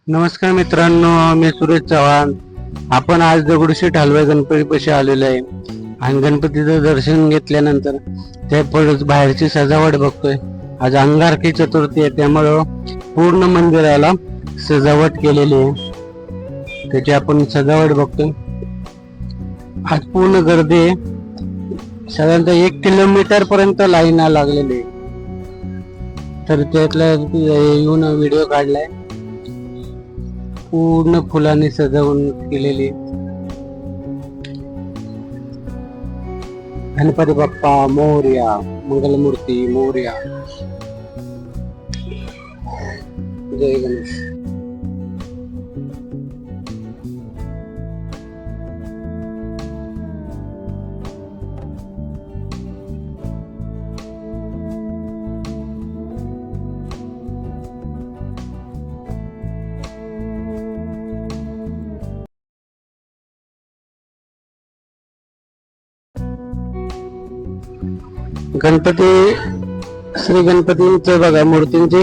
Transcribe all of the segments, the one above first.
नमस्कार मित्रांनो, मी सुरेश चव्हाण. आपण आज दगडूशेठ हलवाई गणपतीपाशी आलेलो आहे आणि गणपतीचं दर्शन घेतल्यानंतर ते बाहेरची सजावट बघतोय. आज अंगारकी चतुर्थी आहे, त्यामुळं पूर्ण मंदिराला सजावट केलेली आहे. त्याची आपण सजावट बघतोय. आज पूर्ण गर्दी आहे. साधारणतः 1 किलोमीटर पर्यंत लाईन लागलेली आहे. तर त्यातला येऊन व्हिडिओ काढलाय. पूर्ण फुलांनी सजावून केलेली. गणपती बाप्पा मोरया, मंगलमूर्ती मोरया, जय गणेश. गणपती श्री गणपतींचं बघा, मूर्तींची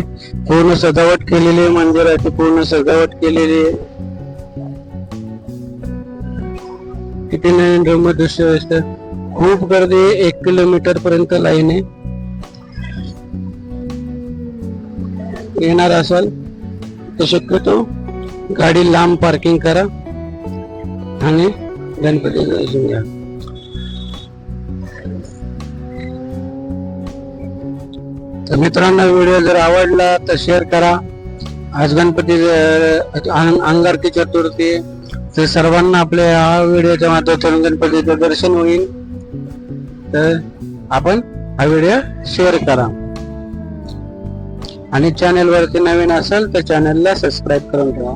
पूर्ण सजावट केलेली आहे. मंदिराची पूर्ण सजावट केलेली आहे. किती नवीन दृश्य असतं. खूप गर्दी, 1 किलोमीटर पर्यंत लाईन आहे. येणार असाल तर शक्यतो गाडी लांब पार्किंग करा आणि गणपती दर्शन घ्या. तर मित्रांनो, व्हिडिओ जर आवडला तर शेअर करा. आज गणपती अंगारकी चतुर्थी, तर सर्वांना आपल्या व्हिडिओच्या माध्यमातून गणपतीचं दर्शन होईल. तर आपण हा व्हिडिओ शेअर करा आणि चॅनल वरती नवीन असेल तर चॅनलला सबस्क्राईब करून ठेवा.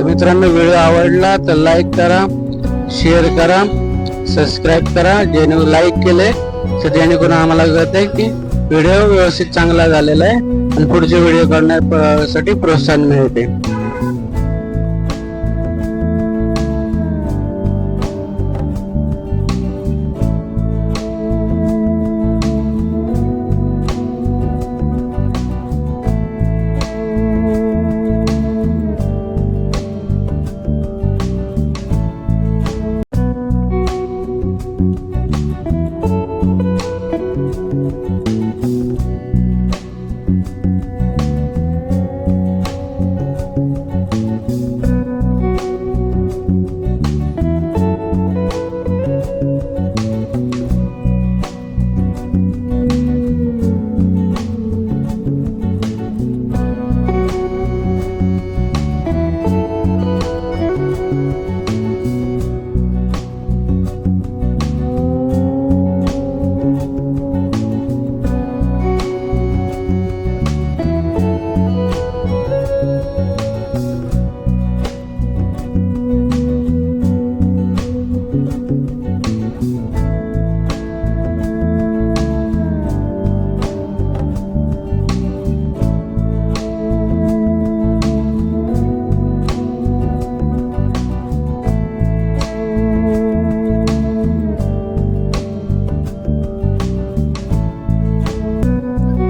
मित्रांनो, व्हिडिओ आवडला तर लाईक करा, शेअर करा, सबस्क्राईब करा. लाईक केले तर जेणेकरून आम्हाला कळतंय की व्हिडिओ व्यवस्थित चांगला झालेला आहे आणि पुढचे व्हिडिओ करण्यासाठी प्रोत्साहन मिळते.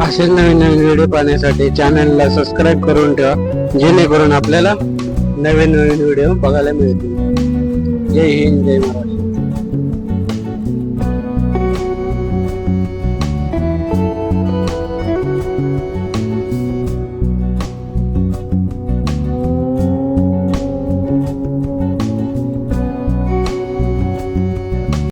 असेच नवीन नवीन व्हिडिओ पाहण्यासाठी चॅनलला सबस्क्राईब करून ठेवा, जेणेकरून आपल्याला नवीन नवीन व्हिडिओ बघायला मिळतील. जय हिंद, जय महाराष्ट्र.